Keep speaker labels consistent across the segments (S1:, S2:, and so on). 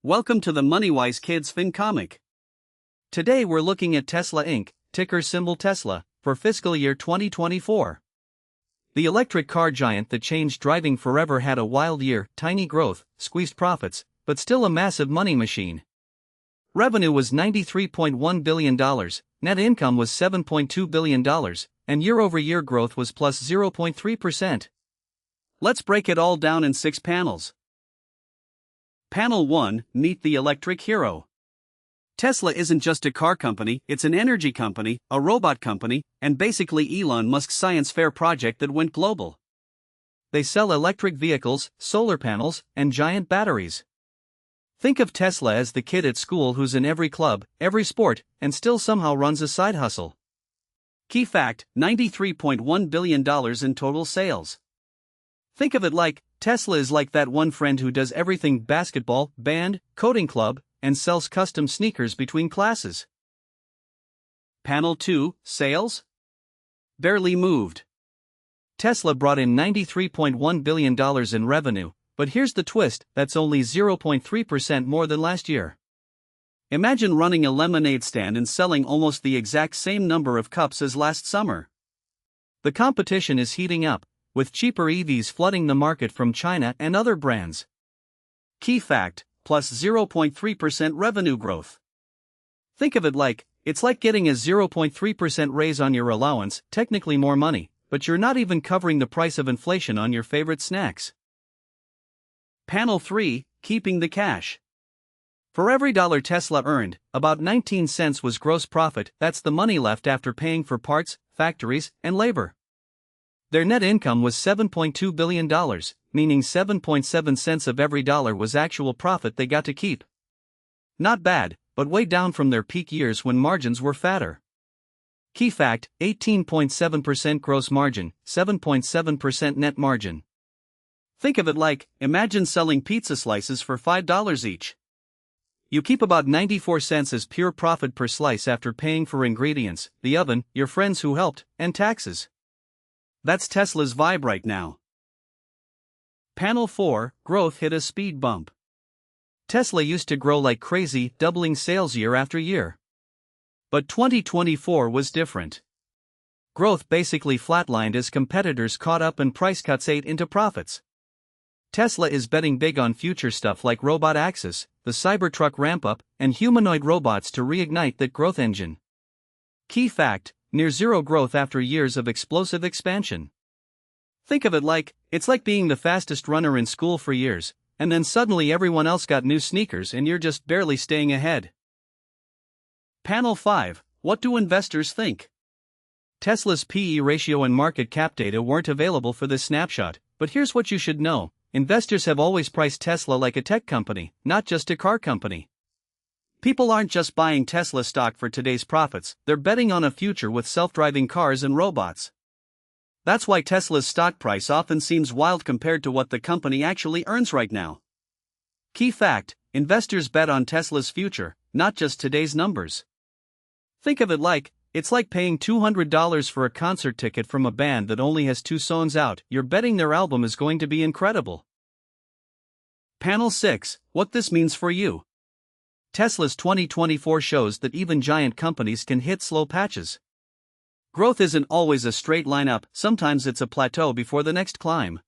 S1: Welcome to the MoneyWise Kids FinComic. Today we're looking at Tesla Inc., ticker symbol Tesla, for fiscal year 2024. The electric car giant that changed driving forever had a wild year, tiny growth, squeezed profits, but still a massive money machine. Revenue was $93.1 billion, net income was $7.2 billion, and year-over-year growth was plus 0.3%. Let's break it all down in 6 panels. Panel 1, Meet the Electric Hero. Tesla isn't just a car company, it's an energy company, a robot company, and basically Elon Musk's science fair project that went global. They sell electric vehicles, solar panels, and giant batteries. Think of Tesla as the kid at school who's in every club, every sport, and still somehow runs a side hustle. Key fact: $93.1 billion in total sales. Think of it like, Tesla is like that one friend who does everything: basketball, band, coding club, and sells custom sneakers between classes. Panel 2, Sales? Barely moved. Tesla brought in $93.1 billion in revenue, but here's the twist: that's only 0.3% more than last year. Imagine running a lemonade stand and selling almost the exact same number of cups as last summer. The competition is heating up, with cheaper EVs flooding the market from China and other brands. Key fact: plus 0.3% revenue growth. Think of it like, it's like getting a 0.3% raise on your allowance, technically more money, but you're not even covering the price of inflation on your favorite snacks. Panel 3, Keeping the Cash. For every dollar Tesla earned, about 19 cents was gross profit. That's the money left after paying for parts, factories, and labor. Their net income was $7.2 billion, meaning 7.7 cents of every dollar was actual profit they got to keep. Not bad, but way down from their peak years when margins were fatter. Key fact: 18.7% gross margin, 7.7% net margin. Think of it like, imagine selling pizza slices for $5 each. You keep about 94 cents as pure profit per slice after paying for ingredients, the oven, your friends who helped, and taxes. That's Tesla's vibe right now. Panel 4, Growth hit a speed bump. Tesla used to grow like crazy, doubling sales year after year. But 2024 was different. Growth basically flatlined as competitors caught up and price cuts ate into profits. Tesla is betting big on future stuff like robot access, the Cybertruck ramp-up, and humanoid robots to reignite that growth engine. Key fact: near zero growth after years of explosive expansion. Think of it like, it's like being the fastest runner in school for years, and then suddenly everyone else got new sneakers and you're just barely staying ahead. Panel 5, What do investors think? Tesla's PE ratio and market cap data weren't available for this snapshot, but here's what you should know: investors have always priced Tesla like a tech company, not just a car company. People aren't just buying Tesla stock for today's profits, they're betting on a future with self-driving cars and robots. That's why Tesla's stock price often seems wild compared to what the company actually earns right now. Key fact: investors bet on Tesla's future, not just today's numbers. Think of it like, it's like paying $200 for a concert ticket from a band that only has 2 songs out. You're betting their album is going to be incredible. Panel 6, What this means for you. Tesla's 2024 shows that even giant companies can hit slow patches. Growth isn't always a straight line up, sometimes it's a plateau before the next climb.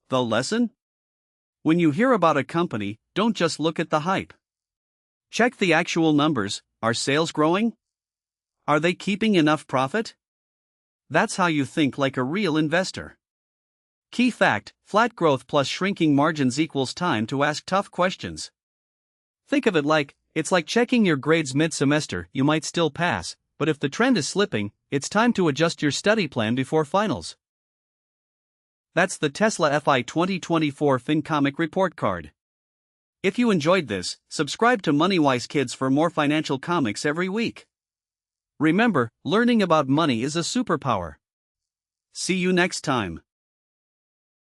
S1: The lesson? When you hear about a company, don't just look at the hype. Check the actual numbers. Are sales growing? Are they keeping enough profit? That's how you think like a real investor. Key fact: flat growth plus shrinking margins equals time to ask tough questions. Think of it like, it's like checking your grades mid-semester. You might still pass, but if the trend is slipping, it's time to adjust your study plan before finals. That's the Tesla FY2024 FinComic report card. If you enjoyed this, subscribe to MoneyWise Kids for more financial comics every week. Remember, learning about money is a superpower. See you next time.